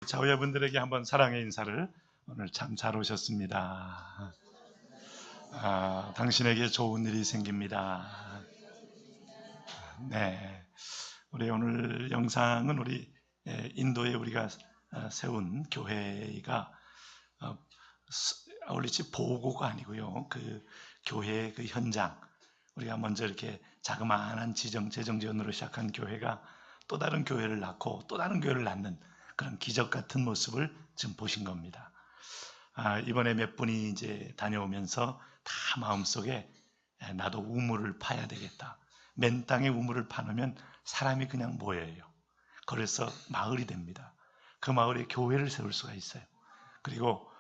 자우야분들에게 한번 사랑의 인사를. 오늘 참 잘 오셨습니다. 당신에게 좋은 일이 생깁니다. 네, 우리 오늘 영상은 우리 인도에 우리가 세운 교회가 아울리치 보고가 아니고요. 그 교회의 그 현장, 우리가 먼저 이렇게 자그마한 재정 지원으로 시작한 교회가 또 다른 교회를 낳고 또 다른 교회를 낳는 그런 기적 같은 모습을 지금 보신 겁니다. 이번에 몇 분이 이제 다녀오면서 다 마음속에 나도 우물을 파야 되겠다. 맨 땅에 우물을 파놓으면 사람이 그냥 모여요. 그래서 마을이 됩니다. 그 마을에 교회를 세울 수가 있어요. 그리고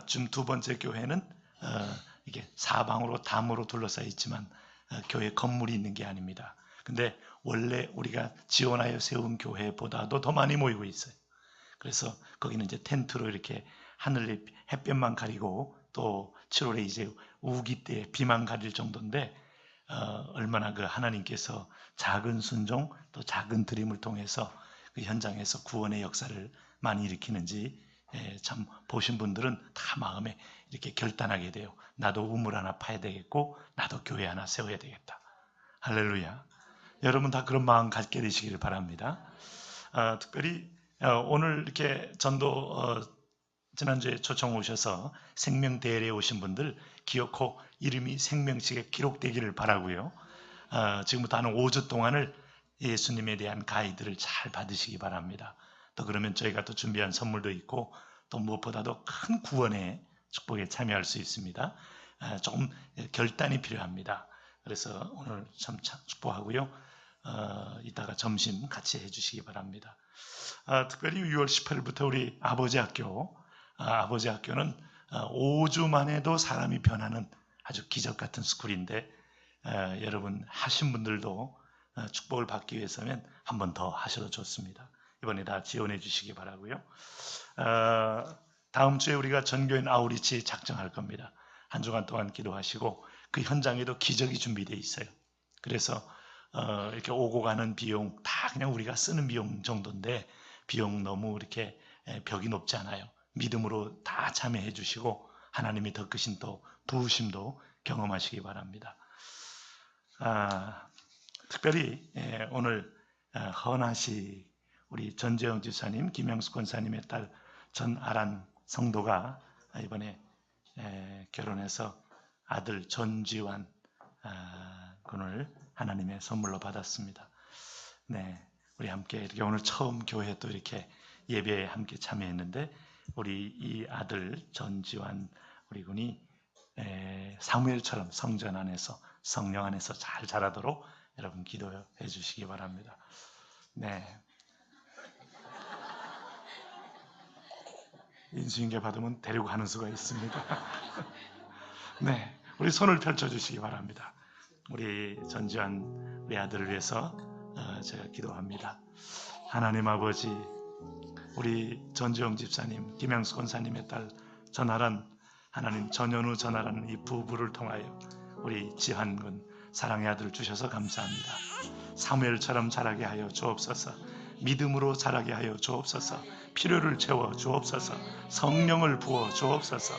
지금 두 번째 교회는 이게 사방으로 담으로 둘러싸여 있지만 교회 건물이 있는 게 아닙니다. 근데 원래 우리가 지원하여 세운 교회보다도 더 많이 모이고 있어요. 그래서 거기는 이제 텐트로 이렇게 하늘에 햇볕만 가리고 또 7월에 이제 우기 때 비만 가릴 정도인데 얼마나 그 하나님께서 작은 순종 또 작은 드림을 통해서 그 현장에서 구원의 역사를 많이 일으키는지 참 보신 분들은 다 마음에 이렇게 결단하게 돼요. 나도 우물 하나 파야 되겠고 나도 교회 하나 세워야 되겠다. 할렐루야. 여러분 다 그런 마음 갖게 되시기를 바랍니다. 특별히 오늘 이렇게 전도 지난주에 초청 오셔서 생명대회에 오신 분들 기어코 이름이 생명책에 기록되기를 바라고요. 지금부터 한 5주 동안을 예수님에 대한 가이드를 잘 받으시기 바랍니다. 또 그러면 저희가 또 준비한 선물도 있고 또 무엇보다도 큰 구원의 축복에 참여할 수 있습니다. 조금 결단이 필요합니다. 그래서 오늘 참 축복하고요. 이따가 점심 같이 해주시기 바랍니다. 특별히 6월 18일부터 우리 아버지 학교는 5주 만에도 사람이 변하는 아주 기적 같은 스쿨인데 여러분 하신 분들도 축복을 받기 위해서는 한 번 더 하셔도 좋습니다. 이번에 다 지원해 주시기 바라고요. 다음 주에 우리가 전교인 아우리치 작정할 겁니다. 한 주간 동안 기도하시고 그 현장에도 기적이 준비되어 있어요. 그래서 이렇게 오고 가는 비용 다 그냥 우리가 쓰는 비용 정도인데 비용 너무 이렇게 벽이 높지 않아요. 믿음으로 다 참여해 주시고 하나님이 더 크신 또 부으심도 경험하시기 바랍니다. 특별히 오늘 헌하시 우리 전재영 지사님, 김영숙 권사님의 딸 전아란 성도가 이번에 결혼해서 아들 전지환 군을 하나님의 선물로 받았습니다. 네, 우리 함께 이렇게 오늘 처음 교회 또 이렇게 예배에 함께 참여했는데 우리 이 아들 전지환 우리 군이 사무엘처럼 성전 안에서 성령 안에서 잘 자라도록 여러분 기도해 주시기 바랍니다. 네, 인수인계 받으면 데리고 가는 수가 있습니다. 네, 우리 손을 펼쳐 주시기 바랍니다. 우리 전지환 우리 아들을 위해서 제가 기도합니다. 하나님 아버지, 우리 전지영 집사님, 김영수 권사님의 딸 전하란 하나님 전현우 전하라는 이 부부를 통하여 우리 지한군 사랑의 아들 주셔서 감사합니다. 사무엘처럼 자라게 하여 주옵소서. 믿음으로 자라게 하여 주옵소서. 필요를 채워 주옵소서. 성령을 부어 주옵소서.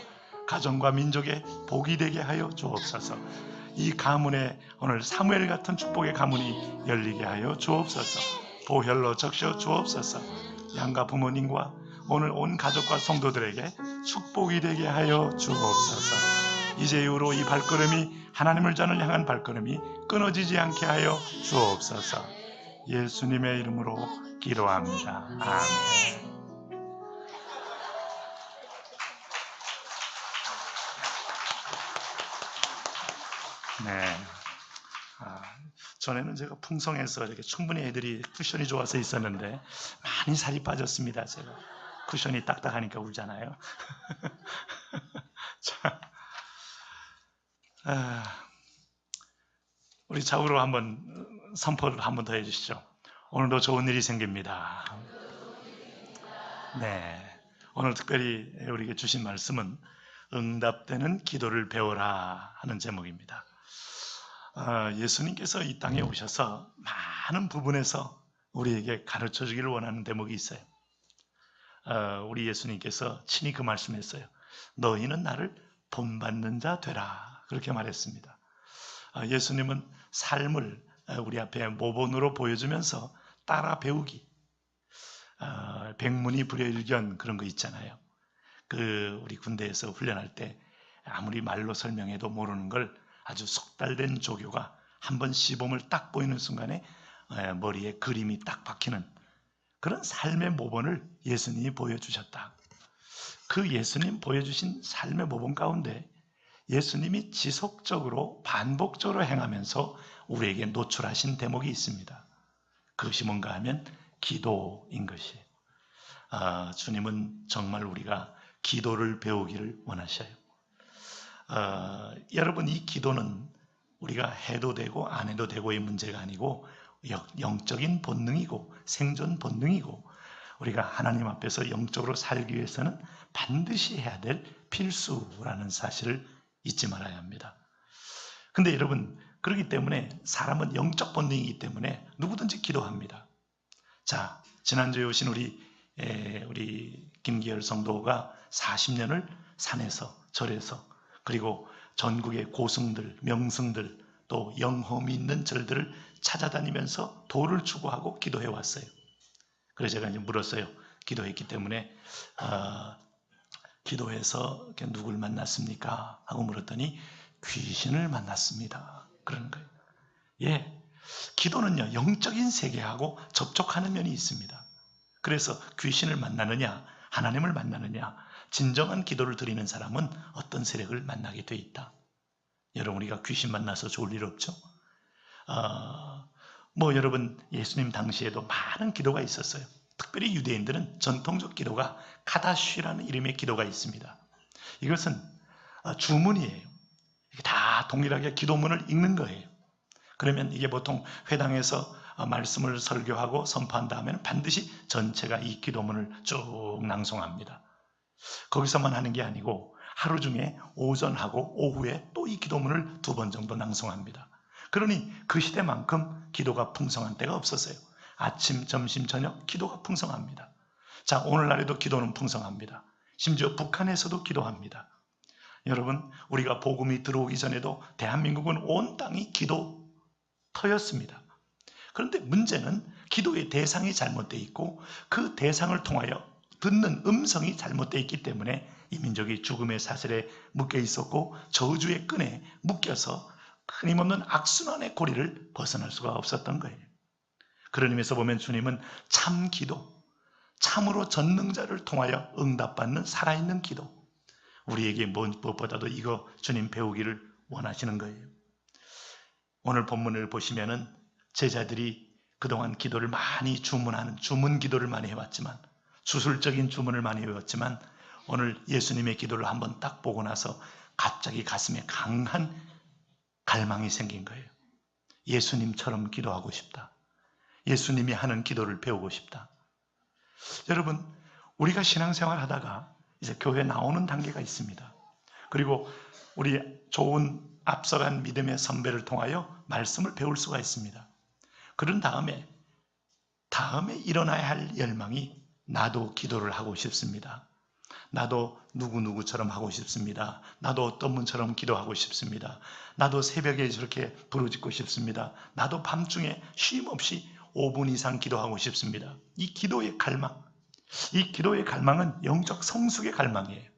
가정과 민족에 복이 되게 하여 주옵소서. 이 가문에 오늘 사무엘 같은 축복의 가문이 열리게 하여 주옵소서. 보혈로 적셔 주옵소서. 양가 부모님과 오늘 온 가족과 성도들에게 축복이 되게 하여 주옵소서. 이제 이후로 이 발걸음이 하나님을 전을 향한 발걸음이 끊어지지 않게 하여 주옵소서. 예수님의 이름으로 기도합니다. 아멘. 네. 전에는 제가 풍성해서 이렇게 충분히 애들이 쿠션이 좋아서 있었는데 많이 살이 빠졌습니다. 제가 쿠션이 딱딱하니까 울잖아요. 자, 우리 좌우로 한번 선포를 한번 더 해주시죠. 오늘도 좋은 일이 생깁니다. 네, 오늘 특별히 우리에게 주신 말씀은 응답되는 기도를 배워라 하는 제목입니다. 예수님께서 이 땅에 오셔서 많은 부분에서 우리에게 가르쳐 주기를 원하는 대목이 있어요. 우리 예수님께서 친히 그 말씀했어요. 너희는 나를 본받는 자 되라. 그렇게 말했습니다. 예수님은 삶을 우리 앞에 모본으로 보여주면서 따라 배우기, 백문이 불여일견 그런 거 있잖아요. 우리 군대에서 훈련할 때 아무리 말로 설명해도 모르는 걸 아주 숙달된 조교가 한번 시범을 딱 보이는 순간에 머리에 그림이 딱 박히는 그런 삶의 모본을 예수님이 보여주셨다. 그 예수님 보여주신 삶의 모본 가운데 예수님이 지속적으로 반복적으로 행하면서 우리에게 노출하신 대목이 있습니다. 그것이 뭔가 하면 기도인 것이에요. 주님은 정말 우리가 기도를 배우기를 원하셔요. 여러분, 이 기도는 우리가 해도 되고 안 해도 되고의 문제가 아니고 영적인 본능이고 생존 본능이고 우리가 하나님 앞에서 영적으로 살기 위해서는 반드시 해야 될 필수라는 사실을 잊지 말아야 합니다. 근데 여러분, 그렇기 때문에 사람은 영적 본능이기 때문에 누구든지 기도합니다. 자, 지난주에 오신 우리 김기열 성도가 40년을 산에서 절에서 그리고 전국의 고승들, 명승들 또 영험이 있는 절들을 찾아다니면서 도를 추구하고 기도해 왔어요. 그래서 제가 이제 물었어요. 기도했기 때문에 기도해서 누굴 만났습니까? 하고 물었더니 귀신을 만났습니다. 그러는 거예요. 예, 기도는요 영적인 세계하고 접촉하는 면이 있습니다. 그래서 귀신을 만나느냐 하나님을 만나느냐 진정한 기도를 드리는 사람은 어떤 세력을 만나게 돼 있다. 여러분, 우리가 귀신 만나서 좋을 일 없죠? 여러분, 예수님 당시에도 많은 기도가 있었어요. 특별히 유대인들은 전통적 기도가 카다쉬라는 이름의 기도가 있습니다. 이것은 주문이에요. 다 동일하게 기도문을 읽는 거예요. 그러면 이게 보통 회당에서 말씀을 설교하고 선포한 다음에는 반드시 전체가 이 기도문을 쭉 낭송합니다. 거기서만 하는 게 아니고 하루 중에 오전하고 오후에 또 이 기도문을 2번 정도 낭송합니다. 그러니 그 시대만큼 기도가 풍성한 때가 없었어요. 아침, 점심, 저녁 기도가 풍성합니다. 자, 오늘날에도 기도는 풍성합니다. 심지어 북한에서도 기도합니다. 여러분, 우리가 복음이 들어오기 전에도 대한민국은 온 땅이 기도터였습니다. 그런데 문제는 기도의 대상이 잘못되어 있고 그 대상을 통하여 듣는 음성이 잘못되어 있기 때문에 이 민족이 죽음의 사슬에 묶여 있었고 저주의 끈에 묶여서 끊임없는 악순환의 고리를 벗어날 수가 없었던 거예요. 그런 의미에서 보면 주님은 참 기도, 참으로 전능자를 통하여 응답받는 살아있는 기도, 우리에게 무엇보다도 이거 주님 배우기를 원하시는 거예요. 오늘 본문을 보시면은 제자들이 그동안 기도를 많이 주문하는 주문 기도를 많이 해왔지만 주술적인 주문을 많이 해왔지만 오늘 예수님의 기도를 한번 딱 보고 나서 갑자기 가슴에 강한 갈망이 생긴 거예요. 예수님처럼 기도하고 싶다. 예수님이 하는 기도를 배우고 싶다. 여러분, 우리가 신앙생활 하다가 이제 교회 나오는 단계가 있습니다. 그리고 우리 좋은 앞서간 믿음의 선배를 통하여 말씀을 배울 수가 있습니다. 그런 다음에 일어나야 할 열망이 나도 기도를 하고 싶습니다. 나도 누구누구처럼 하고 싶습니다. 나도 어떤 분처럼 기도하고 싶습니다. 나도 새벽에 저렇게 부르짖고 싶습니다. 나도 밤중에 쉼 없이 5분 이상 기도하고 싶습니다. 이 기도의 갈망은 영적 성숙의 갈망이에요.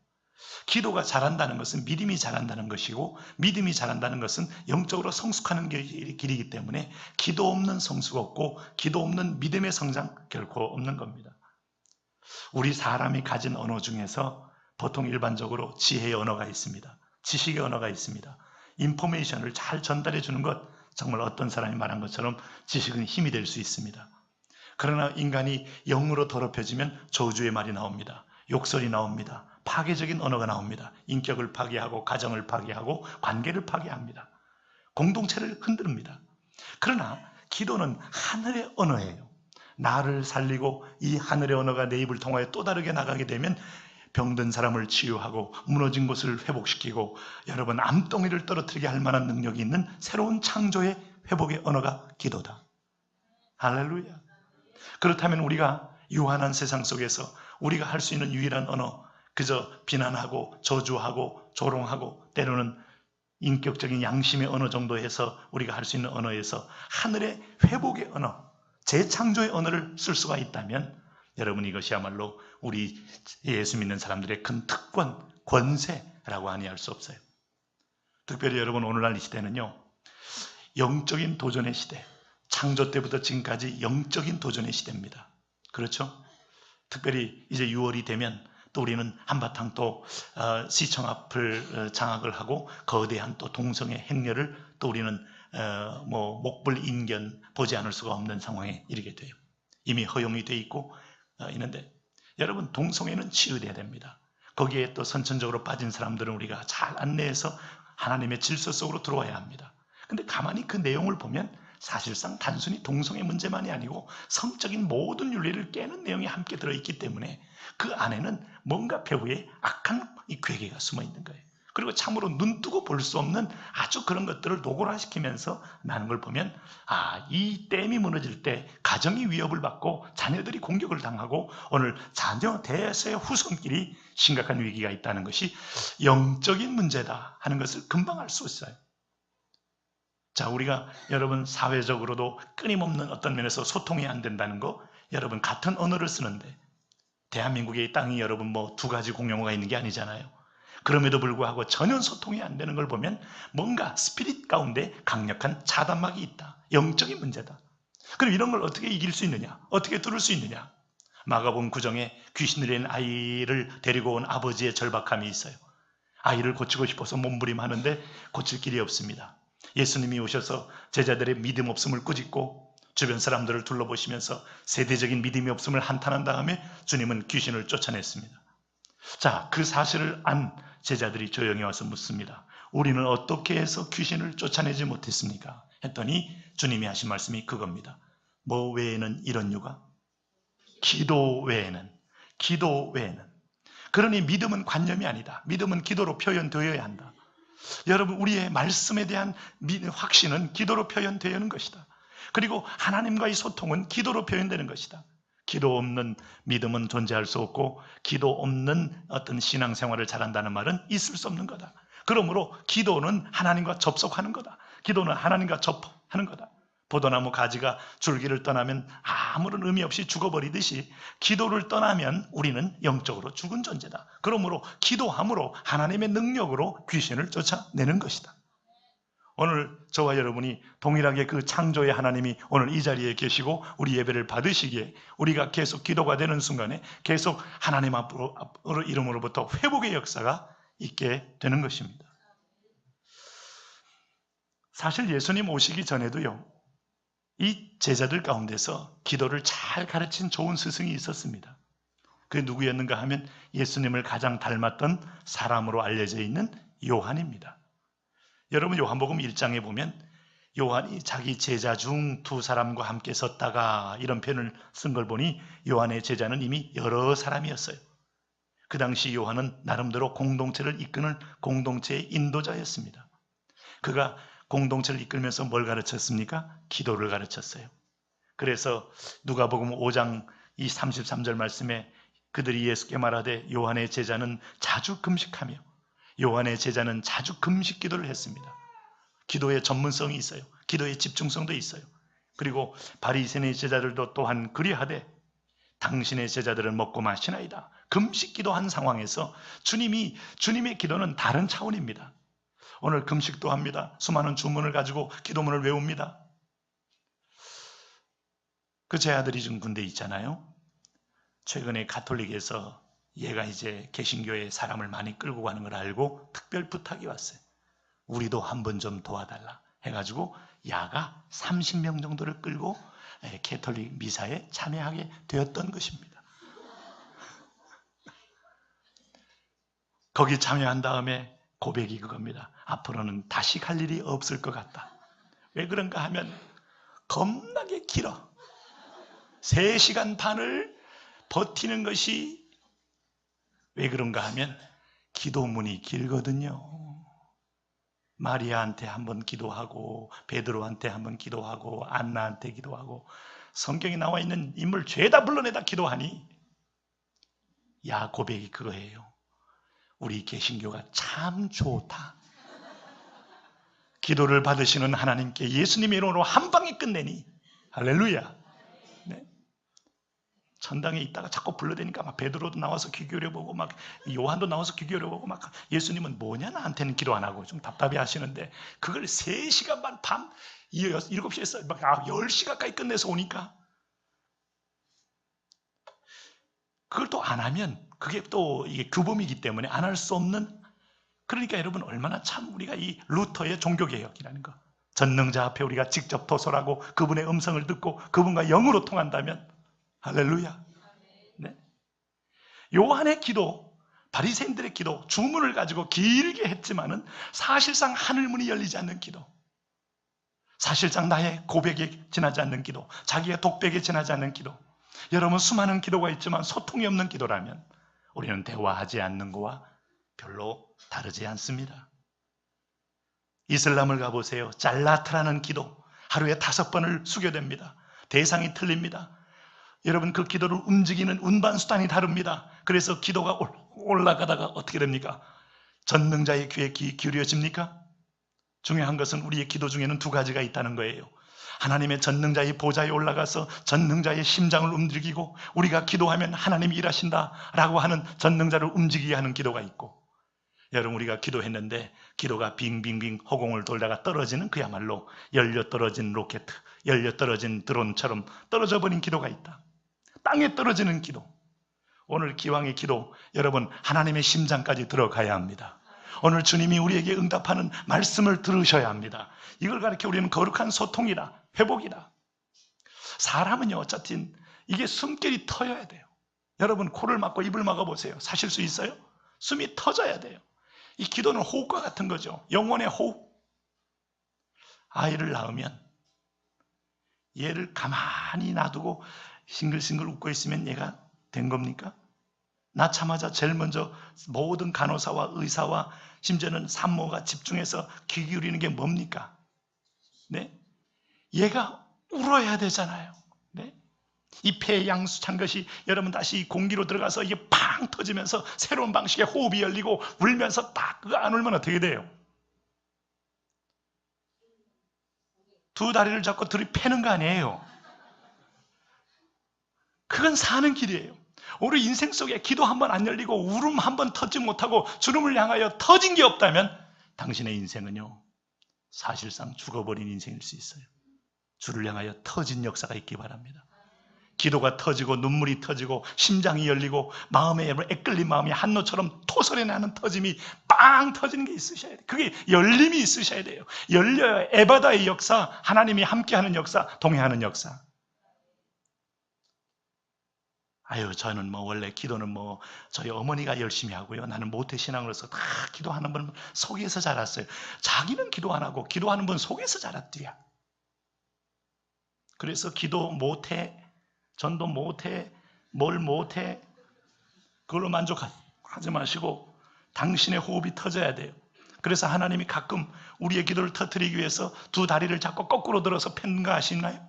기도가 자란다는 것은 믿음이 자란다는 것이고 믿음이 자란다는 것은 영적으로 성숙하는 길이기 때문에 기도 없는 성숙 없고 기도 없는 믿음의 성장 결코 없는 겁니다. 우리 사람이 가진 언어 중에서 보통 일반적으로 지혜의 언어가 있습니다. 지식의 언어가 있습니다. 인포메이션을 잘 전달해 주는 것, 정말 어떤 사람이 말한 것처럼 지식은 힘이 될 수 있습니다. 그러나 인간이 영으로 더럽혀지면 저주의 말이 나옵니다. 욕설이 나옵니다. 파괴적인 언어가 나옵니다. 인격을 파괴하고 가정을 파괴하고 관계를 파괴합니다. 공동체를 흔듭니다. 그러나 기도는 하늘의 언어예요. 나를 살리고 이 하늘의 언어가 내 입을 통하여 또 다르게 나가게 되면 병든 사람을 치유하고 무너진 것을 회복시키고 여러분 암덩이를 떨어뜨리게 할 만한 능력이 있는 새로운 창조의 회복의 언어가 기도다. 할렐루야. 그렇다면 우리가 유한한 세상 속에서 우리가 할 수 있는 유일한 언어, 그저 비난하고 저주하고 조롱하고 때로는 인격적인 양심의 언어 정도에서 우리가 할 수 있는 언어에서 하늘의 회복의 언어, 재창조의 언어를 쓸 수가 있다면 여러분, 이것이야말로 우리 예수 믿는 사람들의 큰 특권, 권세라고 아니할 수 없어요. 특별히 여러분, 오늘날 이 시대는요, 영적인 도전의 시대, 창조 때부터 지금까지 영적인 도전의 시대입니다. 그렇죠? 특별히 이제 6월이 되면 또 우리는 한바탕 또 시청 앞을 장악을 하고 거대한 또 동성애 행렬을 또 우리는 목불인견 보지 않을 수가 없는 상황에 이르게 돼요. 이미 허용이 돼 있고 있는데, 여러분, 동성애는 치유돼야 됩니다. 거기에 또 선천적으로 빠진 사람들은 우리가 잘 안내해서 하나님의 질서 속으로 들어와야 합니다. 근데 가만히 그 내용을 보면 사실상 단순히 동성애 문제만이 아니고 성적인 모든 윤리를 깨는 내용이 함께 들어있기 때문에 그 안에는 뭔가 배후에 악한 이 괴계가 숨어 있는 거예요. 그리고 참으로 눈뜨고 볼 수 없는 아주 그런 것들을 노골화시키면서 나는 걸 보면, 이 댐이 무너질 때 가정이 위협을 받고 자녀들이 공격을 당하고 오늘 자녀 대세의 후손끼리 심각한 위기가 있다는 것이 영적인 문제다 하는 것을 금방 알 수 있어요. 자, 우리가 여러분 사회적으로도 끊임없는 어떤 면에서 소통이 안 된다는 거, 여러분 같은 언어를 쓰는데 대한민국의 땅이 여러분 두 가지 공용어가 있는 게 아니잖아요. 그럼에도 불구하고 전혀 소통이 안 되는 걸 보면 뭔가 스피릿 가운데 강력한 차단막이 있다. 영적인 문제다. 그럼 이런 걸 어떻게 이길 수 있느냐? 어떻게 뚫을 수 있느냐? 마가복음 9장에 귀신 들린 아이를 데리고 온 아버지의 절박함이 있어요. 아이를 고치고 싶어서 몸부림하는데 고칠 길이 없습니다. 예수님이 오셔서 제자들의 믿음 없음을 꾸짖고 주변 사람들을 둘러보시면서 세대적인 믿음이 없음을 한탄한 다음에 주님은 귀신을 쫓아냈습니다. 자, 그 사실을 안 제자들이 조용히 와서 묻습니다. 우리는 어떻게 해서 귀신을 쫓아내지 못했습니까? 했더니 주님이 하신 말씀이 그겁니다. 뭐 외에는 이런 이유가? 기도 외에는. 기도 외에는. 그러니 믿음은 관념이 아니다. 믿음은 기도로 표현되어야 한다. 여러분, 우리의 말씀에 대한 확신은 기도로 표현되는 것이다. 그리고 하나님과의 소통은 기도로 표현되는 것이다. 기도 없는 믿음은 존재할 수 없고 기도 없는 어떤 신앙생활을 잘한다는 말은 있을 수 없는 거다. 그러므로 기도는 하나님과 접속하는 거다. 기도는 하나님과 접하는 거다. 포도나무 가지가 줄기를 떠나면 아무런 의미 없이 죽어버리듯이 기도를 떠나면 우리는 영적으로 죽은 존재다. 그러므로 기도함으로 하나님의 능력으로 귀신을 쫓아내는 것이다. 오늘 저와 여러분이 동일하게 그 창조의 하나님이 오늘 이 자리에 계시고 우리 예배를 받으시기에 우리가 계속 기도가 되는 순간에 계속 하나님 앞으로 이름으로부터 회복의 역사가 있게 되는 것입니다. 사실 예수님 오시기 전에도요, 이 제자들 가운데서 기도를 잘 가르친 좋은 스승이 있었습니다. 그게 누구였는가 하면 예수님을 가장 닮았던 사람으로 알려져 있는 요한입니다. 여러분, 요한복음 1장에 보면 요한이 자기 제자 중 두 사람과 함께 섰다가 이런 표현을 쓴 걸 보니 요한의 제자는 이미 여러 사람이었어요. 그 당시 요한은 나름대로 공동체를 이끄는 공동체의 인도자였습니다. 그가 공동체를 이끌면서 뭘 가르쳤습니까? 기도를 가르쳤어요. 그래서 누가복음 5장 이 33절 말씀에 그들이 예수께 말하되 요한의 제자는 자주 금식하며 요한의 제자는 자주 금식 기도를 했습니다. 기도의 전문성이 있어요. 기도의 집중성도 있어요. 그리고 바리새인의 제자들도 또한 그리하되 당신의 제자들은 먹고 마시나이다. 금식 기도한 상황에서 주님의 기도는 다른 차원입니다. 오늘 금식도 합니다. 수많은 주문을 가지고 기도문을 외웁니다. 그 제 아들이 준 군대 있잖아요. 최근에 가톨릭에서 얘가 이제 개신교에 사람을 많이 끌고 가는 걸 알고 특별 부탁이 왔어요. 우리도 한번 좀 도와달라 해가지고 야가 30명 정도를 끌고 가톨릭 미사에 참여하게 되었던 것입니다. 거기 참여한 다음에 고백이 그겁니다. 앞으로는 다시 갈 일이 없을 것 같다. 왜 그런가 하면 겁나게 길어. 3시간 반을 버티는 것이 왜 그런가 하면 기도문이 길거든요. 마리아한테 한번 기도하고 베드로한테 한번 기도하고 안나한테 기도하고 성경에 나와 있는 인물 죄다 불러내다 기도하니 야 고백이 그거예요. 우리 개신교가 참 좋다. 기도를 받으시는 하나님께 예수님의 이름으로 한 방에 끝내니. 할렐루야. 네. 천당에 있다가 자꾸 불러대니까 막 베드로도 나와서 귀 기울여보고 막 요한도 나와서 귀 기울여보고 막 예수님은 뭐냐 나한테는 기도 안 하고 좀 답답해 하시는데 그걸 3시간 반 밤 7시에서 막 10시 가까이 끝내서 오니까 그걸 또 안 하면 그게 또 이게 규범이기 때문에 안 할 수 없는. 그러니까 여러분 얼마나 참 우리가 이 루터의 종교개혁이라는 거, 전능자 앞에 우리가 직접 도설하고 그분의 음성을 듣고 그분과 영으로 통한다면 할렐루야. 네. 요한의 기도, 바리새인들의 기도, 주문을 가지고 길게 했지만은 사실상 하늘문이 열리지 않는 기도, 사실상 나의 고백이 지나지 않는 기도, 자기의 독백이 지나지 않는 기도. 여러분 수많은 기도가 있지만 소통이 없는 기도라면 우리는 대화하지 않는 거와 별로 다르지 않습니다. 이슬람을 가보세요. 잘라트라는 기도 하루에 5번을 수교됩니다. 대상이 틀립니다. 여러분 그 기도를 움직이는 운반수단이 다릅니다. 그래서 기도가 올라가다가 어떻게 됩니까? 전능자의 귀에 기울여집니까? 중요한 것은 우리의 기도 중에는 2가지가 있다는 거예요. 하나님의 전능자의 보좌에 올라가서 전능자의 심장을 움직이고 우리가 기도하면 하나님이 일하신다라고 하는 전능자를 움직이게 하는 기도가 있고, 여러분 우리가 기도했는데 기도가 빙빙빙 허공을 돌다가 떨어지는 그야말로 열려 떨어진 로켓, 열려 떨어진 드론처럼 떨어져 버린 기도가 있다. 땅에 떨어지는 기도. 오늘 기왕의 기도, 여러분 하나님의 심장까지 들어가야 합니다. 오늘 주님이 우리에게 응답하는 말씀을 들으셔야 합니다. 이걸 가르쳐 우리는 거룩한 소통이다, 회복이다. 사람은요 어쨌든 이게 숨결이 터여야 돼요. 여러분 코를 막고 입을 막아보세요. 사실 수 있어요? 숨이 터져야 돼요. 이 기도는 호흡과 같은 거죠. 영혼의 호흡. 아이를 낳으면 얘를 가만히 놔두고 싱글싱글 웃고 있으면 얘가 된 겁니까? 낳자마자 제일 먼저 모든 간호사와 의사와 심지어는 산모가 집중해서 귀 기울이는 게 뭡니까? 네? 얘가 울어야 되잖아요. 네? 이 폐에 양수 찬 것이 여러분 다시 공기로 들어가서 이게 팡 터지면서 새로운 방식의 호흡이 열리고 울면서 딱 그거 안 울면 어떻게 돼요? 2 다리를 잡고 들이패는 거 아니에요. 그건 사는 길이에요. 우리 인생 속에 기도 한 번 안 열리고 울음 한 번 터지 못하고 주님을 향하여 터진 게 없다면 당신의 인생은요 사실상 죽어버린 인생일 수 있어요. 주를 향하여 터진 역사가 있기 바랍니다. 기도가 터지고 눈물이 터지고 심장이 열리고 마음에 애끓린 마음이 한노처럼 토설해 나는 터짐이 빵 터지는 게 있으셔야 돼요. 그게 열림이 있으셔야 돼요. 열려야 에바다의 역사, 하나님이 함께하는 역사, 동행하는 역사. 아유 저는 원래 기도는 저희 어머니가 열심히 하고요. 나는 모태신앙으로서 다 기도하는 분 속에서 자랐어요. 자기는 기도 안 하고 기도하는 분 속에서 자랐대요. 그래서 기도 못해, 전도 못해, 뭘 못해, 그걸로 만족하지 마시고 당신의 호흡이 터져야 돼요. 그래서 하나님이 가끔 우리의 기도를 터뜨리기 위해서 2 다리를 잡고 거꾸로 들어서 팬 거 아시나요?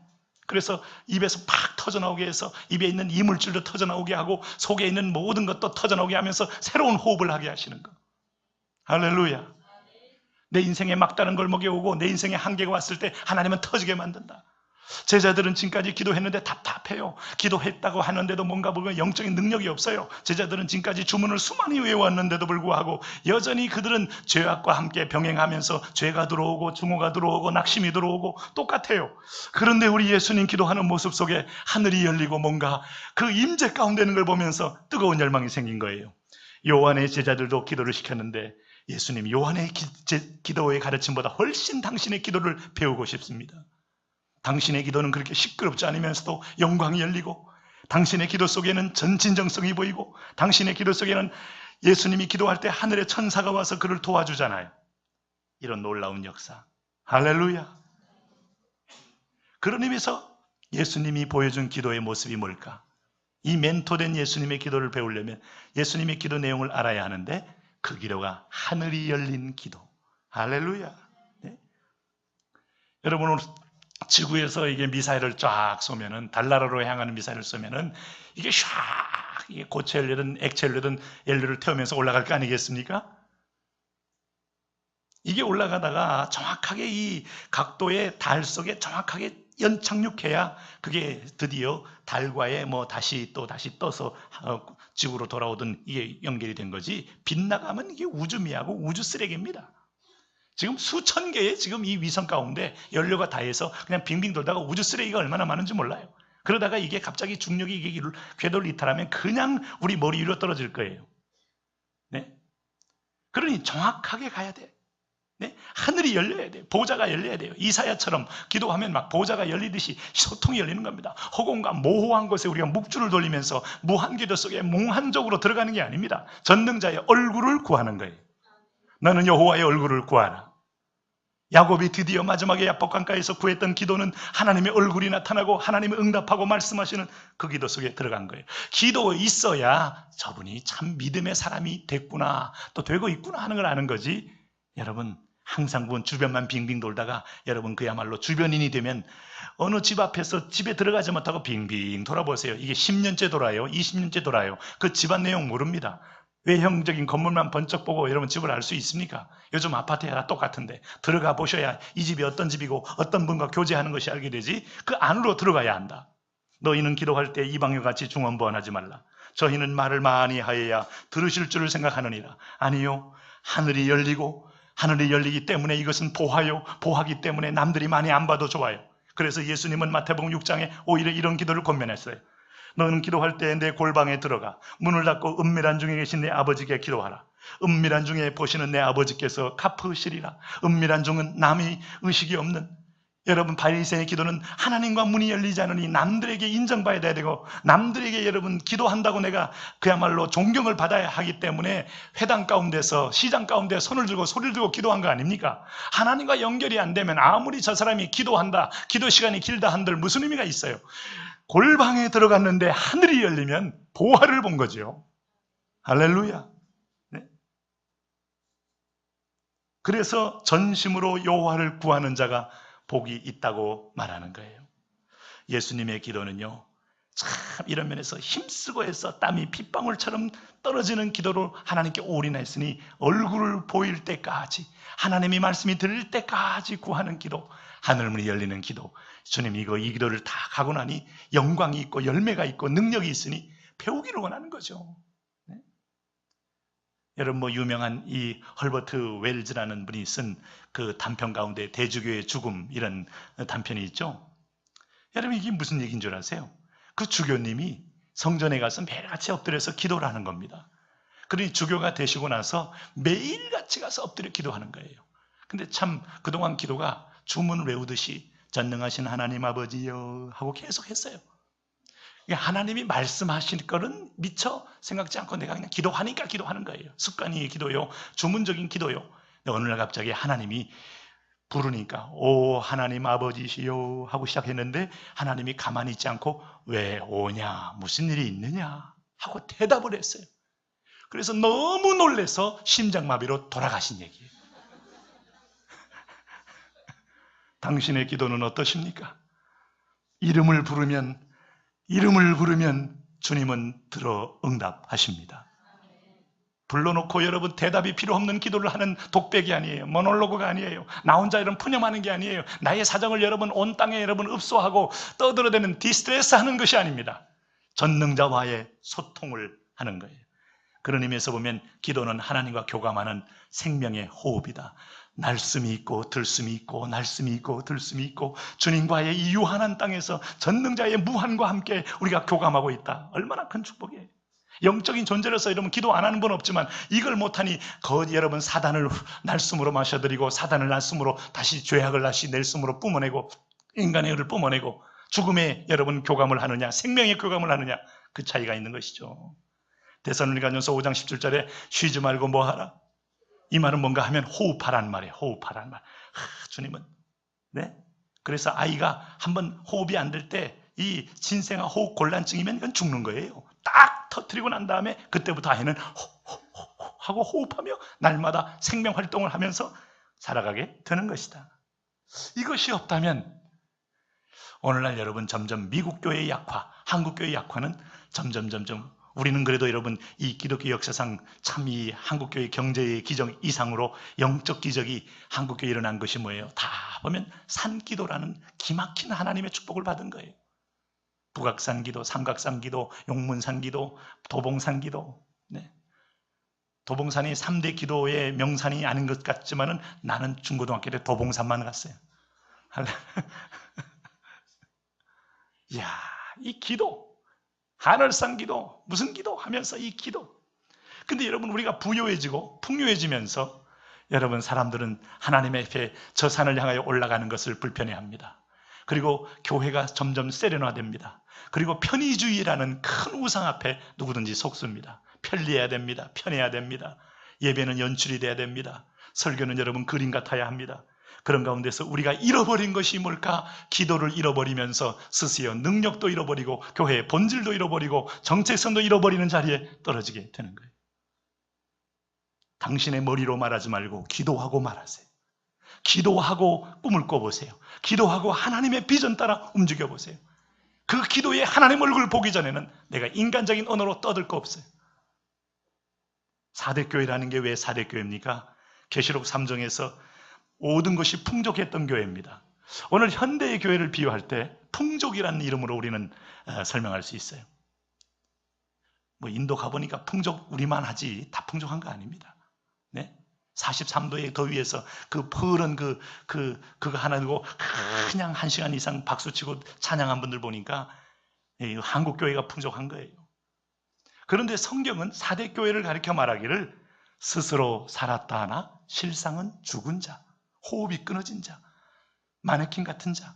그래서 입에서 팍 터져나오게 해서 입에 있는 이물질도 터져나오게 하고 속에 있는 모든 것도 터져나오게 하면서 새로운 호흡을 하게 하시는 거. 할렐루야. 내 인생에 막다른 걸 먹여오고 내 인생에 한계가 왔을 때 하나님은 터지게 만든다. 제자들은 지금까지 기도했는데 답답해요. 기도했다고 하는데도 뭔가 보면 영적인 능력이 없어요. 제자들은 지금까지 주문을 수많이 외웠는데도 불구하고 여전히 그들은 죄악과 함께 병행하면서 죄가 들어오고 증오가 들어오고 낙심이 들어오고 똑같아요. 그런데 우리 예수님 기도하는 모습 속에 하늘이 열리고 뭔가 그 임재 가운데 있는 걸 보면서 뜨거운 열망이 생긴 거예요. 요한의 제자들도 기도를 시켰는데 예수님 요한의 기도의 가르침보다 훨씬 당신의 기도를 배우고 싶습니다. 당신의 기도는 그렇게 시끄럽지 않으면서도 영광이 열리고 당신의 기도 속에는 진정성이 보이고 당신의 기도 속에는 예수님이 기도할 때 하늘의 천사가 와서 그를 도와주잖아요. 이런 놀라운 역사. 할렐루야. 그런 의미에서 예수님이 보여준 기도의 모습이 뭘까? 이 멘토된 예수님의 기도를 배우려면 예수님의 기도 내용을 알아야 하는데 그 기도가 하늘이 열린 기도. 할렐루야. 네? 여러분 오늘 지구에서 이게 미사일을 쫙 쏘면은, 달나라로 향하는 미사일을 쏘면은 이게 샥, 이게 고체 연료든 액체 연료든 연료를 태우면서 올라갈 거 아니겠습니까? 이게 올라가다가 정확하게 이 각도의 달 속에 정확하게 연착륙해야 그게 드디어 달과의 다시 떠서 지구로 돌아오던 이게 연결이 된 거지. 빗나가면 이게 우주미하고 우주 쓰레기입니다. 지금 수천 개의 지금 이 위성 가운데 연료가 다해서 그냥 빙빙 돌다가 우주 쓰레기가 얼마나 많은지 몰라요. 그러다가 이게 갑자기 중력이 이게 궤도를 이탈하면 그냥 우리 머리 위로 떨어질 거예요. 네? 그러니 정확하게 가야 돼. 네? 하늘이 열려야 돼요. 보좌가 열려야 돼요. 이사야처럼 기도하면 막 보좌가 열리듯이 소통이 열리는 겁니다. 허공과 모호한 곳에 우리가 묵주를 돌리면서 무한궤도 속에 몽환적으로 들어가는 게 아닙니다. 전능자의 얼굴을 구하는 거예요. 나는 여호와의 얼굴을 구하라. 야곱이 드디어 마지막에 야복강가에서 구했던 기도는 하나님의 얼굴이 나타나고 하나님이 응답하고 말씀하시는 그 기도 속에 들어간 거예요. 기도 있어야 저분이 참 믿음의 사람이 됐구나, 또 되고 있구나 하는 걸 아는 거지. 여러분, 항상 본 주변만 빙빙 돌다가 여러분 그야말로 주변인이 되면 어느 집 앞에서 집에 들어가지 못하고 빙빙 돌아보세요. 이게 10년째 돌아요. 20년째 돌아요. 그 집안 내용 모릅니다. 외형적인 건물만 번쩍 보고 여러분 집을 알 수 있습니까? 요즘 아파트에 다 똑같은데 들어가 보셔야 이 집이 어떤 집이고 어떤 분과 교제하는 것이 알게 되지. 그 안으로 들어가야 한다. 너희는 기도할 때 이방과 같이 중언부언하지 말라. 저희는 말을 많이 하여야 들으실 줄을 생각하느니라. 아니요, 하늘이 열리기 때문에 이것은 보하요. 보하기 때문에 남들이 많이 안 봐도 좋아요. 그래서 예수님은 마태복음 6장에 오히려 이런 기도를 권면했어요. 너는 기도할 때 내 골방에 들어가 문을 닫고 은밀한 중에 계신 내 아버지께 기도하라. 은밀한 중에 보시는 내 아버지께서 갚으시리라. 은밀한 중은 남이 의식이 없는, 여러분 바리새인의 기도는 하나님과 문이 열리지 않으니 남들에게 인정받아야 되고, 남들에게 여러분 기도한다고 내가 그야말로 존경을 받아야 하기 때문에 회당 가운데서 시장 가운데 손을 들고 소리를 들고 기도한 거 아닙니까? 하나님과 연결이 안 되면 아무리 저 사람이 기도한다, 기도 시간이 길다 한들 무슨 의미가 있어요? 골방에 들어갔는데 하늘이 열리면 보화를 본 거죠. 할렐루야. 네? 그래서 전심으로 여호와를 구하는 자가 복이 있다고 말하는 거예요. 예수님의 기도는요, 참 이런 면에서 힘쓰고 해서 땀이 핏방울처럼 떨어지는 기도로 하나님께 올인했으니 얼굴을 보일 때까지, 하나님이 말씀이 들릴 때까지 구하는 기도, 하늘문이 열리는 기도. 주님이 이 기도를 다 가고 나니 영광이 있고 열매가 있고 능력이 있으니 배우기를 원하는 거죠. 네? 여러분 유명한 이 헐버트 웰즈라는 분이 쓴 그 단편 가운데 대주교의 죽음, 이런 단편이 있죠. 여러분 이게 무슨 얘기인 줄 아세요? 그 주교님이 성전에 가서 매일같이 엎드려서 기도를 하는 겁니다. 그러니 주교가 되시고 나서 매일같이 가서 엎드려 기도하는 거예요. 근데 참 그동안 기도가 주문을 외우듯이 전능하신 하나님 아버지여 하고 계속 했어요. 하나님이 말씀하실 거는 미처 생각지 않고 내가 그냥 기도하니까 기도하는 거예요. 습관이 기도요, 주문적인 기도요. 근데 어느 날 갑자기 하나님이 부르니까 오 하나님 아버지시여 하고 시작했는데 하나님이 가만히 있지 않고 왜 오냐, 무슨 일이 있느냐 하고 대답을 했어요. 그래서 너무 놀라서 심장마비로 돌아가신 얘기예요. 당신의 기도는 어떠십니까? 이름을 부르면 주님은 들어 응답하십니다. 불러놓고 여러분 대답이 필요 없는 기도를 하는 독백이 아니에요. 모놀로그가 아니에요. 나 혼자 여러분 푸념하는 게 아니에요. 나의 사정을 여러분 온 땅에 여러분 읍소하고 떠들어대는 디스트레스 하는 것이 아닙니다. 전능자와의 소통을 하는 거예요. 그런 의미에서 보면 기도는 하나님과 교감하는 생명의 호흡이다. 날숨이 있고 들숨이 있고 날숨이 있고 들숨이 있고 주님과의 이 유한한 땅에서 전능자의 무한과 함께 우리가 교감하고 있다. 얼마나 큰 축복이에요. 영적인 존재로서 여러분 기도 안 하는 분 없지만 이걸 못하니 여러분 사단을 날숨으로 마셔들이고 사단을 날숨으로 다시 죄악을 다시 낼숨으로 뿜어내고 인간의 의를 뿜어내고 죽음의 여러분 교감을 하느냐 생명의 교감을 하느냐, 그 차이가 있는 것이죠. 데살로니가전서 5장 17절에 쉬지 말고 뭐하라? 이 말은 뭔가 하면 호흡하라는 말이에요. 호흡하라는 말. 주님은 네? 그래서 아이가 한번 호흡이 안 될 때 이 진생아 호흡 곤란증이면 이건 죽는 거예요. 딱 터뜨리고 난 다음에 그때부터 아이는 호호호호 하고 호흡하며 날마다 생명 활동을 하면서 살아가게 되는 것이다. 이것이 없다면 오늘날 여러분 점점 미국 교회의 약화, 한국 교회의 약화는 점점 우리는 그래도 여러분 이 기독교 역사상 참 이 한국 교회 경제의 기적 이상으로 영적 기적이 한국 교회에 일어난 것이 뭐예요? 다 보면 산기도라는 기막힌 하나님의 축복을 받은 거예요. 북악산기도, 삼각산기도, 용문산기도, 도봉산기도. 네. 도봉산이 3대 기도의 명산이 아닌 것 같지만은 나는 중고등학교 때 도봉산만 갔어요. 이야, 이 기도, 하늘산 기도, 무슨 기도 하면서 이 기도. 근데 여러분 우리가 부유해지고 풍요해지면서 여러분 사람들은 하나님의 앞에 저 산을 향하여 올라가는 것을 불편해합니다. 그리고 교회가 점점 세련화됩니다. 그리고 편의주의라는 큰 우상 앞에 누구든지 속습니다. 편리해야 됩니다. 편해야 됩니다. 예배는 연출이 돼야 됩니다. 설교는 여러분 그림 같아야 합니다. 그런 가운데서 우리가 잃어버린 것이 뭘까? 기도를 잃어버리면서 스스로 능력도 잃어버리고 교회의 본질도 잃어버리고 정체성도 잃어버리는 자리에 떨어지게 되는 거예요. 당신의 머리로 말하지 말고 기도하고 말하세요. 기도하고 꿈을 꿔보세요. 기도하고 하나님의 비전 따라 움직여보세요. 그 기도에 하나님 얼굴을 보기 전에는 내가 인간적인 언어로 떠들 거 없어요. 4대 교회라는 게 왜 4대 교회입니까? 계시록 3장에서 모든 것이 풍족했던 교회입니다. 오늘 현대의 교회를 비유할 때 풍족이라는 이름으로 우리는 설명할 수 있어요. 뭐 인도 가보니까 풍족 우리만 하지 다 풍족한 거 아닙니다. 네? 43도의 더위에서 그 푸른 그거 하나 두고 그냥 1시간 이상 박수치고 찬양한 분들 보니까 한국 교회가 풍족한 거예요. 그런데 성경은 4대 교회를 가리켜 말하기를 스스로 살았다 하나 실상은 죽은 자, 호흡이 끊어진 자, 마네킹 같은 자.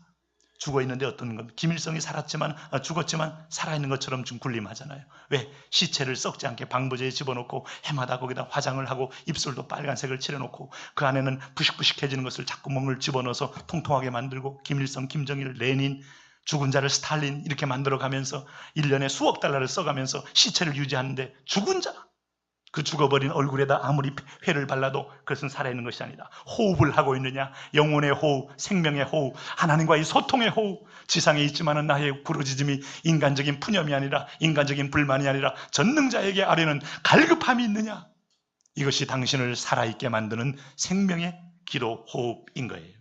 죽어 있는데 어떤 건 김일성이 죽었지만 살아있는 것처럼 좀 군림하잖아요. 왜? 시체를 썩지 않게 방부제에 집어넣고 해마다 거기다 화장을 하고 입술도 빨간색을 칠해놓고 그 안에는 부식부식해지는 것을 자꾸 멍을 집어넣어서 통통하게 만들고 김일성, 김정일, 레닌, 죽은 자를 스탈린 이렇게 만들어가면서 1년에 수억 달러를 써가면서 시체를 유지하는데 죽은 자, 그 죽어버린 얼굴에다 아무리 회를 발라도 그것은 살아있는 것이 아니다. 호흡을 하고 있느냐? 영혼의 호흡, 생명의 호흡, 하나님과의 소통의 호흡. 지상에 있지만은 나의 부르짖음이 인간적인 푸념이 아니라 인간적인 불만이 아니라 전능자에게 아뢰는 갈급함이 있느냐? 이것이 당신을 살아있게 만드는 생명의 기도 호흡인 거예요.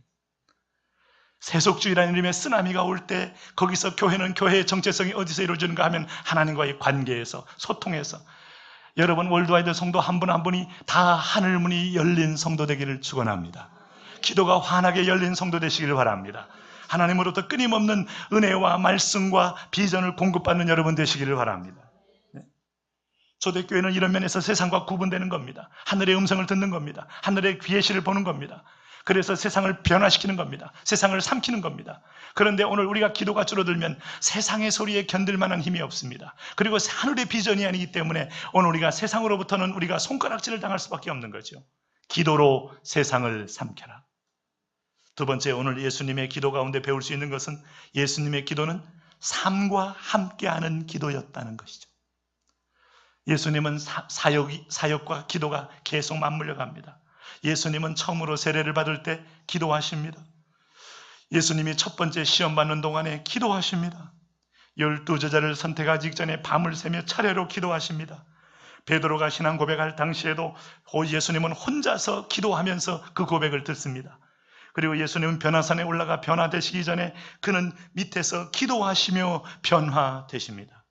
세속주의라는 이름의 쓰나미가 올 때 거기서 교회는 교회의 정체성이 어디서 이루어지는가 하면 하나님과의 관계에서 소통해서 여러분 월드와이드 성도 한 분 한 분이 다 하늘문이 열린 성도 되기를 축원합니다. 기도가 환하게 열린 성도 되시기를 바랍니다. 하나님으로부터 끊임없는 은혜와 말씀과 비전을 공급받는 여러분 되시기를 바랍니다. 초대교회는 이런 면에서 세상과 구분되는 겁니다. 하늘의 음성을 듣는 겁니다. 하늘의 계시를 보는 겁니다. 그래서 세상을 변화시키는 겁니다. 세상을 삼키는 겁니다. 그런데 오늘 우리가 기도가 줄어들면 세상의 소리에 견딜 만한 힘이 없습니다. 그리고 하늘의 비전이 아니기 때문에 오늘 우리가 세상으로부터는 우리가 손가락질을 당할 수밖에 없는 거죠. 기도로 세상을 삼켜라. 두 번째, 오늘 예수님의 기도 가운데 배울 수 있는 것은 예수님의 기도는 삶과 함께하는 기도였다는 것이죠. 예수님은 사역과 기도가 계속 맞물려 갑니다. 예수님은 처음으로 세례를 받을 때 기도하십니다. 예수님이 첫 번째 시험 받는 동안에 기도하십니다. 12제자를 선택하기 직전에 밤을 새며 차례로 기도하십니다. 베드로가 신앙 고백할 당시에도 예수님은 혼자서 기도하면서 그 고백을 듣습니다. 그리고 예수님은 변화산에 올라가 변화되시기 전에 그는 밑에서 기도하시며 변화되십니다.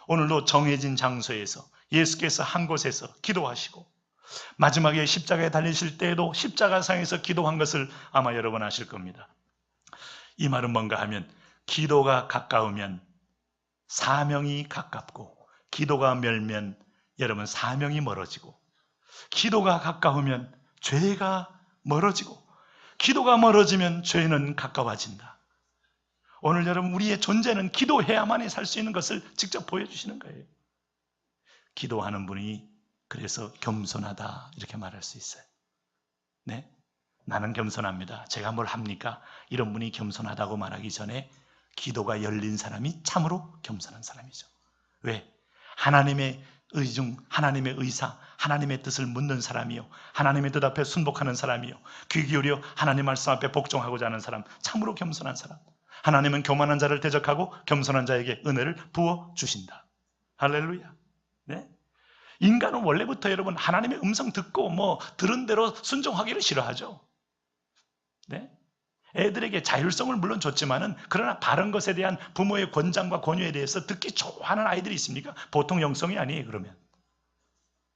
오늘도 정해진 장소에서 예수께서 한 곳에서 기도하시고 마지막에 십자가에 달리실 때에도 십자가상에서 기도한 것을 아마 여러분 아실 겁니다. 이 말은 뭔가 하면 기도가 가까우면 사명이 가깝고 기도가 멀면 여러분 사명이 멀어지고 기도가 가까우면 죄가 멀어지고 기도가 멀어지면 죄는 가까워진다. 오늘 여러분 우리의 존재는 기도해야만이 살 수 있는 것을 직접 보여주시는 거예요. 기도하는 분이 그래서 겸손하다 이렇게 말할 수 있어요. 네, 나는 겸손합니다. 제가 뭘 합니까? 이런 분이 겸손하다고 말하기 전에 기도가 열린 사람이 참으로 겸손한 사람이죠. 왜? 하나님의 의중, 하나님의 의사, 하나님의 뜻을 묻는 사람이요, 하나님의 뜻 앞에 순복하는 사람이요, 귀 기울여 하나님 말씀 앞에 복종하고자 하는 사람, 참으로 겸손한 사람. 하나님은 교만한 자를 대적하고 겸손한 자에게 은혜를 부어 주신다. 할렐루야. 네? 인간은 원래부터 여러분 하나님의 음성 듣고 들은 대로 순종하기를 싫어하죠. 네? 애들에게 자율성을 물론 줬지만은 그러나 바른 것에 대한 부모의 권장과 권유에 대해서 듣기 좋아하는 아이들이 있습니까? 보통 영성이 아니에요. 그러면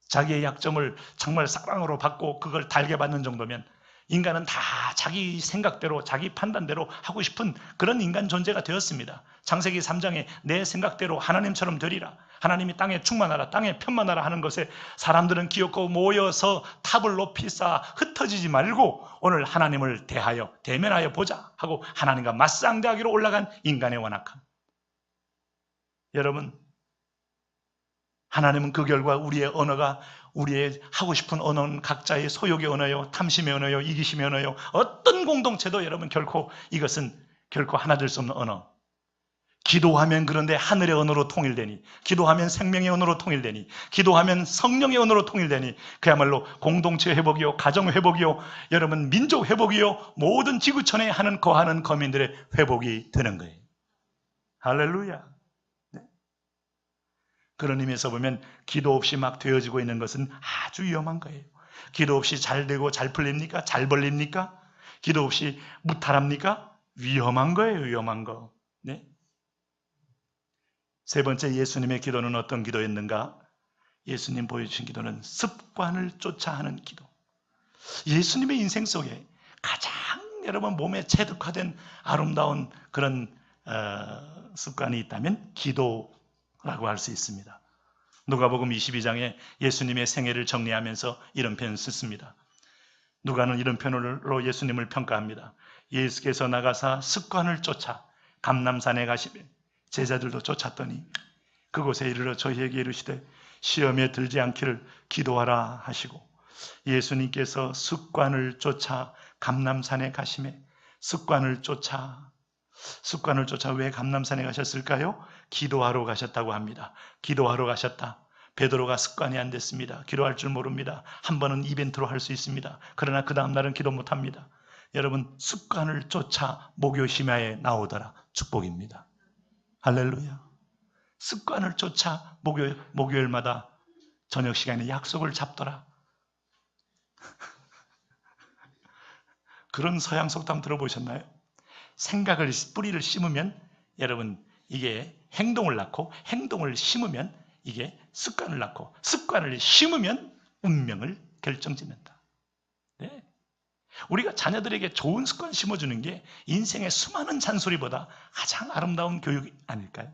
자기의 약점을 정말 사랑으로 받고 그걸 달게 받는 정도면 인간은 다 자기 생각대로 자기 판단대로 하고 싶은 그런 인간 존재가 되었습니다. 창세기 3장에 내 생각대로 하나님처럼 되리라, 하나님이 땅에 충만하라, 땅에 편만하라 하는 것에 사람들은 기어코 모여서 탑을 높이 쌓아 흩어지지 말고 오늘 하나님을 대면하여 보자 하고 하나님과 맞상대하기로 올라간 인간의 완악함. 여러분, 하나님은 그 결과 우리의 언어가 우리의 하고 싶은 언어는 각자의 소욕의 언어요, 탐심의 언어요, 이기심의 언어요. 어떤 공동체도 여러분 이것은 결코 하나 될 수 없는 언어. 기도하면 그런데 하늘의 언어로 통일되니, 기도하면 생명의 언어로 통일되니, 기도하면 성령의 언어로 통일되니 그야말로 공동체 회복이요, 가정 회복이요, 여러분 민족 회복이요, 모든 지구촌에 거하는 거민들의 회복이 되는 거예요. 할렐루야. 그런 의미에서 보면 기도 없이 막 되어지고 있는 것은 아주 위험한 거예요. 기도 없이 잘 되고 잘 풀립니까? 잘 벌립니까? 기도 없이 무탈합니까? 위험한 거예요. 위험한 거. 네? 세 번째, 예수님의 기도는 어떤 기도였는가? 예수님 보여주신 기도는 습관을 쫓아 하는 기도. 예수님의 인생 속에 가장 여러분 몸에 체득화된 아름다운 그런 습관이 있다면 기도라고 할 수 있습니다. 누가복음 22장에 예수님의 생애를 정리하면서 이런 표현을 썼습니다. 누가는 이런 표현으로 예수님을 평가합니다. 예수께서 나가사 습관을 쫓아 감람산에 가시며 제자들도 쫓았더니 그곳에 이르러 저희에게 이르시되 시험에 들지 않기를 기도하라 하시고, 예수님께서 습관을 쫓아 감람산에 가시며 습관을 쫓아 왜 감람산에 가셨을까요? 기도하러 가셨다고 합니다. 기도하러 가셨다. 베드로가 습관이 안 됐습니다. 기도할 줄 모릅니다. 한 번은 이벤트로 할 수 있습니다. 그러나 그 다음 날은 기도 못합니다. 여러분, 습관을 쫓아 목요 심야에 나오더라. 축복입니다. 할렐루야. 습관을 쫓아 목요일마다 저녁 시간에 약속을 잡더라. 그런 서양 속담 들어보셨나요? 생각을 뿌리를 심으면 여러분 이게 행동을 낳고, 행동을 심으면 이게 습관을 낳고, 습관을 심으면 운명을 결정짓는다. 네. 우리가 자녀들에게 좋은 습관 심어주는 게 인생의 수많은 잔소리보다 가장 아름다운 교육 아닐까요?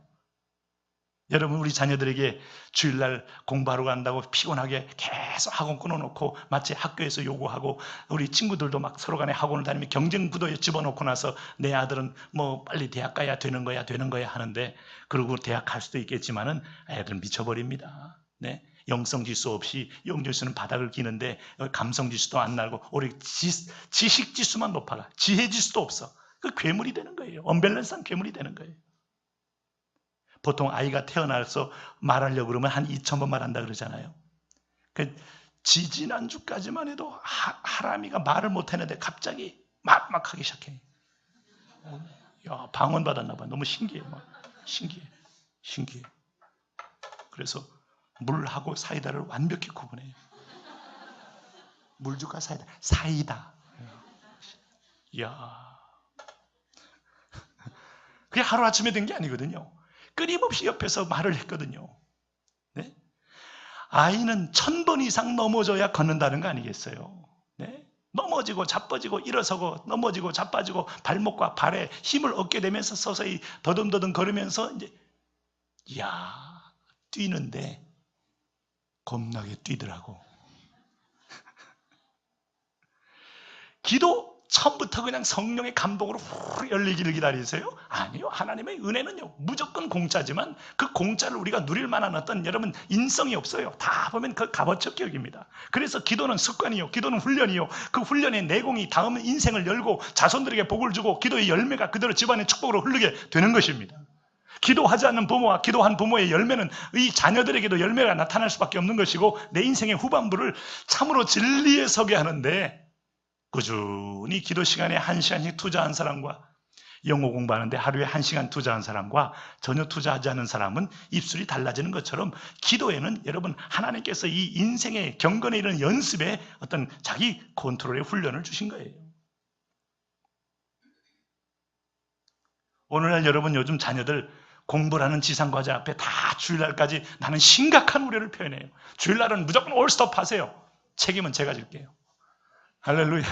여러분, 우리 자녀들에게 주일날 공부하러 간다고 피곤하게 계속 학원 끊어놓고 마치 학교에서 요구하고, 우리 친구들도 막 서로 간에 학원을 다니면 경쟁 구도에 집어넣고 나서 내 아들은 빨리 대학 가야 되는 거야 하는데, 그리고 대학 갈 수도 있겠지만은 애들은 미쳐버립니다. 네? 영성지수 없이 영지수는 바닥을 기는데 감성지수도 안 나고 오히려 지식지수만 높아가, 지혜지수도 없어. 그 괴물이 되는 거예요. 언밸런스한 괴물이 되는 거예요. 보통 아이가 태어나서 말하려고 그러면 한 2000번 말한다 그러잖아요. 지지난주까지만 해도 하람이가 말을 못했는데 갑자기 막 하기 시작해. 야, 방언받았나 봐. 너무 신기해. 신기해. 그래서 물하고 사이다를 완벽히 구분해요. 물주가 사이다. 이야. 그게 하루아침에 된 게 아니거든요. 끊임없이 옆에서 말을 했거든요. 네? 아이는 1000번 이상 넘어져야 걷는다는 거 아니겠어요? 네? 넘어지고 자빠지고 일어서고 넘어지고 자빠지고 발목과 발에 힘을 얻게 되면서 서서히 더듬더듬 걸으면서 이제 뛰는데 겁나게 뛰더라고. 기도 처음부터 그냥 성령의 감동으로 후 열리기를 기다리세요? 아니요. 하나님의 은혜는요, 무조건 공짜지만 그 공짜를 우리가 누릴 만한 어떤 여러분 인성이 없어요. 다 보면 그 값어치 교육입니다. 그래서 기도는 습관이요, 기도는 훈련이요, 그 훈련의 내공이 다음 인생을 열고 자손들에게 복을 주고 기도의 열매가 그대로 집안의 축복으로 흐르게 되는 것입니다. 기도하지 않는 부모와 기도한 부모의 열매는 이 자녀들에게도 열매가 나타날 수밖에 없는 것이고, 내 인생의 후반부를 참으로 진리에 서게 하는데 꾸준히 기도 시간에 1시간씩 투자한 사람과 영어 공부하는데 하루에 1시간 투자한 사람과 전혀 투자하지 않은 사람은 입술이 달라지는 것처럼 기도에는 여러분 하나님께서 이 인생의 경건에 이르는 연습에 어떤 자기 컨트롤의 훈련을 주신 거예요. 오늘날 여러분 요즘 자녀들 공부라는 지상과제 앞에 다 주일날까지 나는 심각한 우려를 표현해요. 주일날은 무조건 올스톱 하세요. 책임은 제가 질게요. 할렐루야.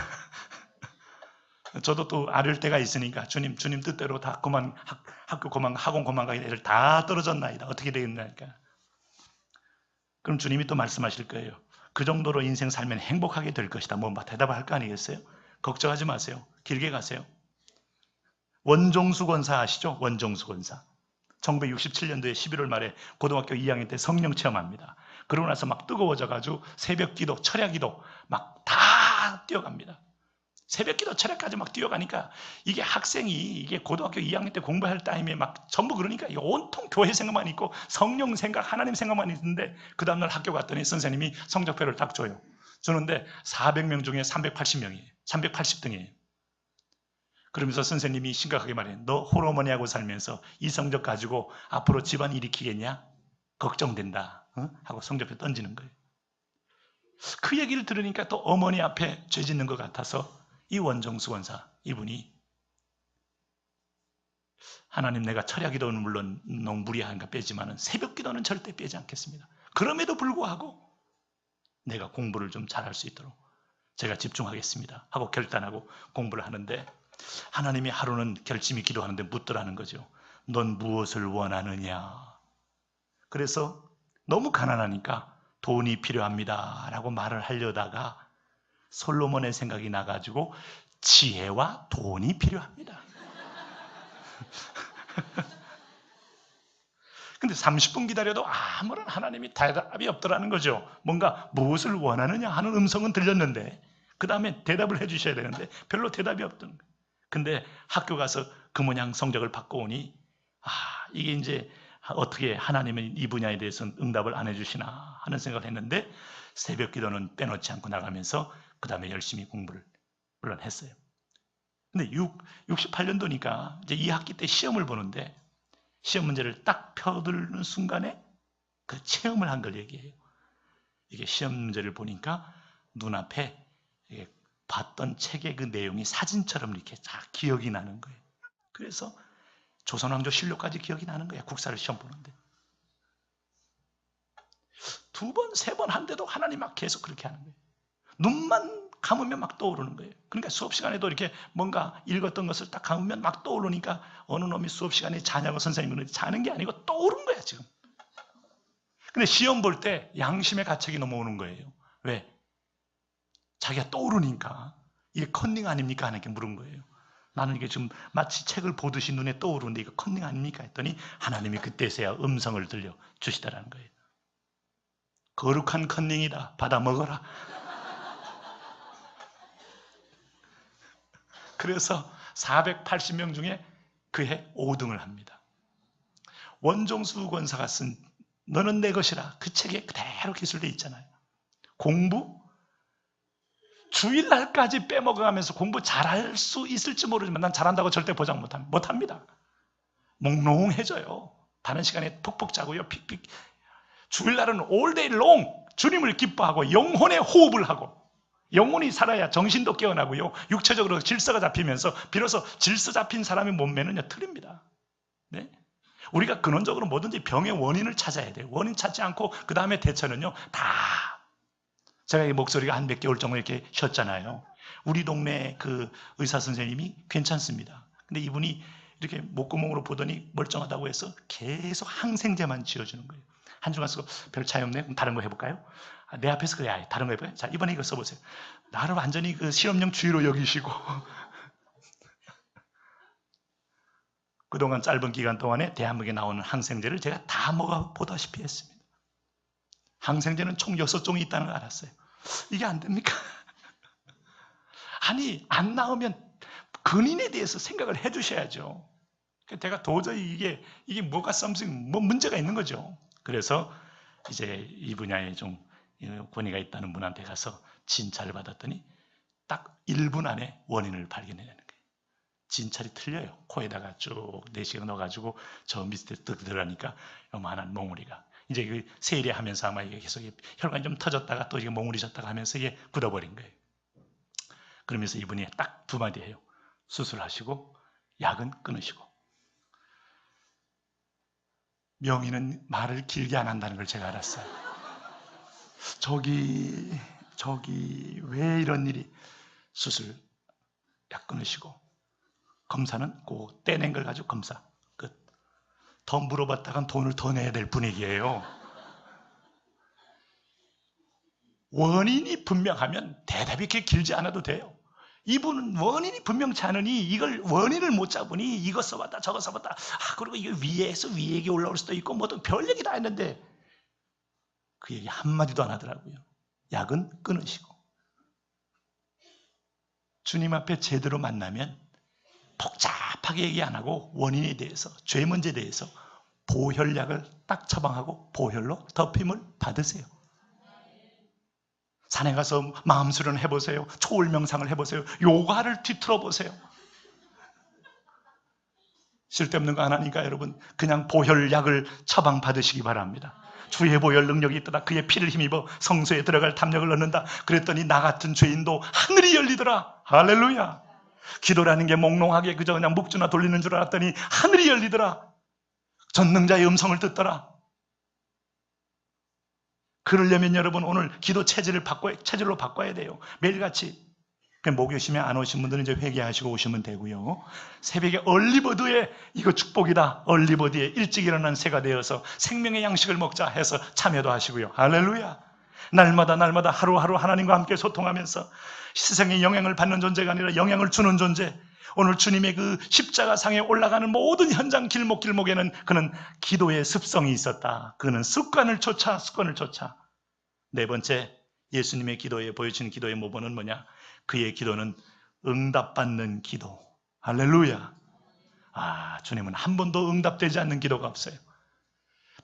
저도 또 아릴 때가 있으니까 주님 뜻대로 다 그만 학교 그만 학원 그만 가기 애들 다 떨어졌나이다. 어떻게 되겠나니까. 그럼 주님이 또 말씀하실 거예요. 그 정도로 인생 살면 행복하게 될 것이다. 뭐 대답을 할 거 아니겠어요? 걱정하지 마세요. 길게 가세요. 원종수 권사 아시죠? 원종수 권사. 1967년도에 11월 말에 고등학교 2학년 때 성령 체험합니다. 그러고 나서 막 뜨거워져가지고 새벽 기도, 철야 기도 막 다 뛰어갑니다. 새벽 기도, 철야까지 막 뛰어가니까 이게 학생이 이게 고등학교 2학년 때 공부할 타임에 막 전부 그러니까 이거 온통 교회 생각만 있고 성령 생각, 하나님 생각만 있는데 그 다음날 학교 갔더니 선생님이 성적표를 딱 줘요. 주는데 400명 중에 380명이에요. 380등이에요. 그러면서 선생님이 심각하게 말해요. 너 홀어머니하고 살면서 이 성적 가지고 앞으로 집안 일으키겠냐? 걱정된다. 하고 성적표 던지는 거예요. 그 얘기를 들으니까 또 어머니 앞에 죄 짓는 것 같아서 이 원정수 원사 이분이 하나님 내가 철야 기도는 물론 너무 무리한가 빼지만은 새벽 기도는 절대 빼지 않겠습니다. 그럼에도 불구하고 내가 공부를 좀 잘할 수 있도록 제가 집중하겠습니다 하고 결단하고 공부를 하는데 하나님이 하루는 결심이 기도하는데 묻더라는 거죠. 넌 무엇을 원하느냐? 그래서 너무 가난하니까 돈이 필요합니다 라고 말을 하려다가 솔로몬의 생각이 나가지고 지혜와 돈이 필요합니다. 근데 30분 기다려도 아무런 하나님이 대답이 없더라는 거죠. 뭔가 무엇을 원하느냐 하는 음성은 들렸는데 그 다음에 대답을 해주셔야 되는데 별로 대답이 없던 거예요. 근데 학교 가서 그 모양 성적을 받고 오니 이게 이제 어떻게 하나님은 이 분야에 대해서는 응답을 안 해주시나 하는 생각을 했는데 새벽 기도는 빼놓지 않고 나가면서 그 다음에 열심히 공부를 물론 했어요. 근데 68년도니까 이제 2학기 때 시험을 보는데 시험 문제를 딱 펴들는 순간에 그 체험을 한 걸 얘기해요. 이게 시험 문제를 보니까 눈앞에 봤던 책의 그 내용이 사진처럼 이렇게 다 기억이 나는 거예요. 그래서 조선왕조 실록까지 기억이 나는 거예요. 국사를 시험 보는데. 2번, 3번 한데도 하나님 막 계속 그렇게 하는 거예요. 눈만 감으면 막 떠오르는 거예요. 그러니까 수업 시간에도 이렇게 뭔가 읽었던 것을 딱 감으면 막 떠오르니까 어느 놈이 수업 시간에 자냐고 선생님은 자는 게 아니고 떠오른 거야 지금. 근데 시험 볼 때 양심의 가책이 넘어오는 거예요. 왜? 자기가 떠오르니까. 이게 컨닝 아닙니까? 하나님께 물은 거예요. 나는 이게 지금 마치 책을 보듯이 눈에 떠오르는데 이거 컨닝 아닙니까? 했더니 하나님이 그때서야 음성을 들려 주시더라는 거예요. 거룩한 컨닝이다. 받아 먹어라. 그래서 480명 중에 그해 5등을 합니다. 원종수 권사가 쓴 너는 내 것이라 그 책에 그대로 기술되어 있잖아요. 공부? 주일날까지 빼먹어가면서 공부 잘할 수 있을지 모르지만 난 잘한다고 절대 보장 못합니다. 몽롱해져요. 다른 시간에 푹푹 자고요. 픽픽. 주일날은 all day long 주님을 기뻐하고 영혼의 호흡을 하고 영혼이 살아야 정신도 깨어나고요. 육체적으로 질서가 잡히면서 비로소 질서 잡힌 사람의 몸매는요 틀립니다. 네? 우리가 근원적으로 뭐든지 병의 원인을 찾아야 돼요. 원인 찾지 않고 그 다음에 대처는요 다 제가 이 목소리가 한 몇 개월 정도 이렇게 쉬었잖아요. 우리 동네 그 의사 선생님이 괜찮습니다. 근데 이분이 이렇게 목구멍으로 보더니 멀쩡하다고 해서 계속 항생제만 지어주는 거예요. 한 주간 쓰고 별 차이 없네. 그럼 다른 거 해볼까요? 내 앞에서 그래. 다른 거 해봐요. 자, 이번에 이거 써보세요. 나를 완전히 그 실험용 주의로 여기시고 그동안 짧은 기간 동안에 대한민국에 나오는 항생제를 제가 다 먹어보다시피 했습니다. 항생제는 총 6종이 있다는 걸 알았어요. 이게 안 됩니까? 아니 안 나오면 근인에 대해서 생각을 해주셔야죠. 제가 도저히 이게 뭐가 뭐 문제가 있는 거죠. 그래서 이제 이 분야에 좀 권위가 있다는 분한테 가서 진찰을 받았더니 딱 1분 안에 원인을 발견해내는 거예요. 진찰이 틀려요. 코에다가 쭉 내시경 넣어가지고 저 밑에 뜩 들어가니까 요만한 몽우리가 이제 그 세례하면서 아마 이게 계속 혈관이 좀 터졌다가 또 이게 몽우리졌다가 하면서 이게 굳어버린 거예요. 그러면서 이분이 딱 두 마디 해요. 수술하시고 약은 끊으시고. 명의는 말을 길게 안 한다는 걸 제가 알았어요. 저기 왜 이런 일이. 수술 약 끊으시고 검사는 그 떼낸 걸 가지고 검사 끝. 더 물어봤다간 돈을 더 내야 될 분위기예요. 원인이 분명하면 대답이 그렇게 길지 않아도 돼요. 이분은 원인이 분명치 않으니 이걸 원인을 못 잡으니 이거 써봤다 저거 써봤다. 그리고 이게 위에서 위 얘기 올라올 수도 있고 뭐든 별 얘기 다 했는데 그 얘기 한마디도 안 하더라고요. 약은 끊으시고. 주님 앞에 제대로 만나면 복잡하게 얘기 안 하고 원인에 대해서, 죄 문제에 대해서 보혈약을 딱 처방하고 보혈로 덮임을 받으세요. 산에 가서 마음 수련 해보세요. 초월 명상을 해보세요. 요가를 뒤틀어 보세요. 쓸데없는 거 안 하니까 여러분 그냥 보혈약을 처방 받으시기 바랍니다. 주의 보혈 능력이 있더라. 그의 피를 힘입어 성소에 들어갈 탐력을 얻는다. 그랬더니 나 같은 죄인도 하늘이 열리더라. 할렐루야. 기도라는 게 몽롱하게 그저 그냥 묵주나 돌리는 줄 알았더니 하늘이 열리더라. 전능자의 음성을 듣더라. 그러려면 여러분 오늘 기도 체질로 바꿔야 돼요. 매일같이. 목요 오시면 안 오신 분들은 이제 회개하시고 오시면 되고요. 새벽에 얼리버드에 이거 축복이다. 얼리버드에 일찍 일어난 새가 되어서 생명의 양식을 먹자 해서 참여도 하시고요. 할렐루야. 날마다 하루하루 하나님과 함께 소통하면서 세상에 영향을 받는 존재가 아니라 영향을 주는 존재. 오늘 주님의 그 십자가상에 올라가는 모든 현장 길목길목에는 그는 기도의 습성이 있었다. 그는 습관을 쫓아. 네 번째, 예수님의 기도에 보여지는 기도의 모범은 뭐냐? 그의 기도는 응답받는 기도. 할렐루야. 주님은 한 번도 응답되지 않는 기도가 없어요.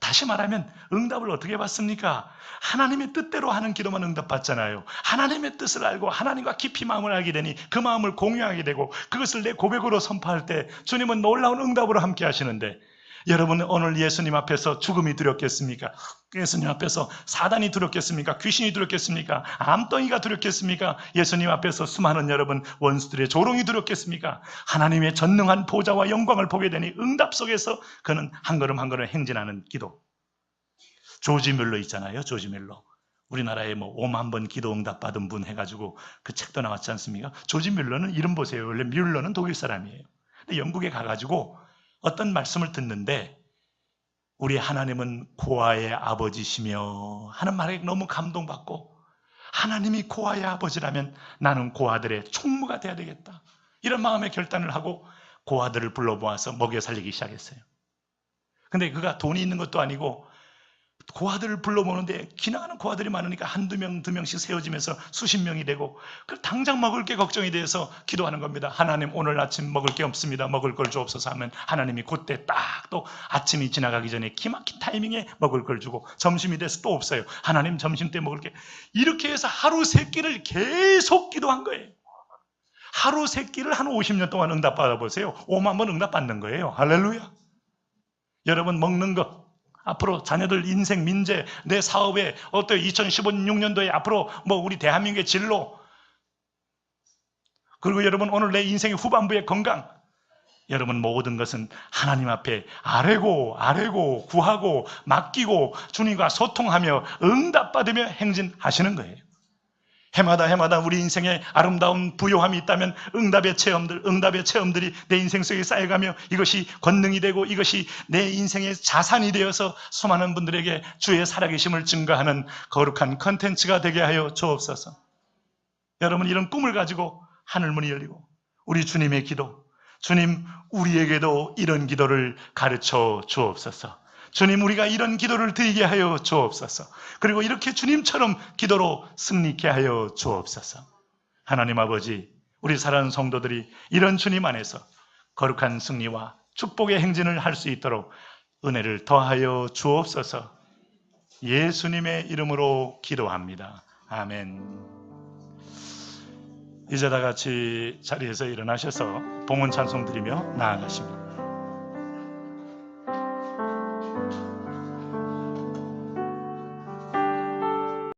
다시 말하면 응답을 어떻게 받습니까? 하나님의 뜻대로 하는 기도만 응답받잖아요. 하나님의 뜻을 알고 하나님과 깊이 마음을 알게 되니 그 마음을 공유하게 되고 그것을 내 고백으로 선포할 때 주님은 놀라운 응답으로 함께 하시는데, 여러분 오늘 예수님 앞에서 죽음이 두렵겠습니까? 예수님 앞에서 사단이 두렵겠습니까? 귀신이 두렵겠습니까? 암덩이가 두렵겠습니까? 예수님 앞에서 수많은 여러분 원수들의 조롱이 두렵겠습니까? 하나님의 전능한 보좌와 영광을 보게 되니 응답 속에서 그는 한 걸음 한 걸음 행진하는 기도. 조지 뮬러 있잖아요. 조지 뮬러. 우리나라에 5만 번 기도 응답 받은 분 해가지고 그 책도 나왔지 않습니까? 조지 뮬러는 이름 보세요. 원래 뮬러는 독일 사람이에요. 근데 영국에 가가지고 어떤 말씀을 듣는데 우리 하나님은 고아의 아버지시며 하는 말에 너무 감동받고, 하나님이 고아의 아버지라면 나는 고아들의 총무가 돼야 되겠다. 이런 마음의 결단을 하고 고아들을 불러 모아서 먹여 살리기 시작했어요. 근데 그가 돈이 있는 것도 아니고 고아들을 불러 모으는데 기나가는 고아들이 많으니까 한두 명, 두 명씩 세워지면서 수십 명이 되고, 그 당장 먹을 게 걱정이 돼서 기도하는 겁니다. 하나님 오늘 아침 먹을 게 없습니다. 먹을 걸 주옵소서 하면 하나님이 그때 딱 또 아침이 지나가기 전에 기막힌 타이밍에 먹을 걸 주고, 점심이 돼서 또 없어요. 하나님 점심 때 먹을 게. 이렇게 해서 하루 세 끼를 계속 기도한 거예요. 하루 세 끼를 한 50년 동안 응답 받아보세요. 5만 번 응답 받는 거예요. 할렐루야. 여러분 먹는 거, 앞으로 자녀들 인생, 민재, 내 사업에 어때요? 2015년도에 앞으로 우리 대한민국의 진로, 그리고 여러분 오늘 내 인생의 후반부의 건강, 여러분 모든 것은 하나님 앞에 아뢰고 구하고 맡기고 주님과 소통하며 응답받으며 행진하시는 거예요. 해마다 우리 인생에 아름다운 부요함이 있다면 응답의 체험들이 내 인생 속에 쌓여가며 이것이 권능이 되고 이것이 내 인생의 자산이 되어서 수많은 분들에게 주의 살아계심을 증거하는 거룩한 컨텐츠가 되게 하여 주옵소서. 여러분 이런 꿈을 가지고 하늘문이 열리고 우리 주님의 기도, 주님 우리에게도 이런 기도를 가르쳐 주옵소서. 주님 우리가 이런 기도를 드리게 하여 주옵소서. 그리고 이렇게 주님처럼 기도로 승리케 하여 주옵소서. 하나님 아버지, 우리 사랑하는 성도들이 이런 주님 안에서 거룩한 승리와 축복의 행진을 할 수 있도록 은혜를 더하여 주옵소서. 예수님의 이름으로 기도합니다. 아멘. 이제 다 같이 자리에서 일어나셔서 봉헌 찬송 드리며 나아가십니다.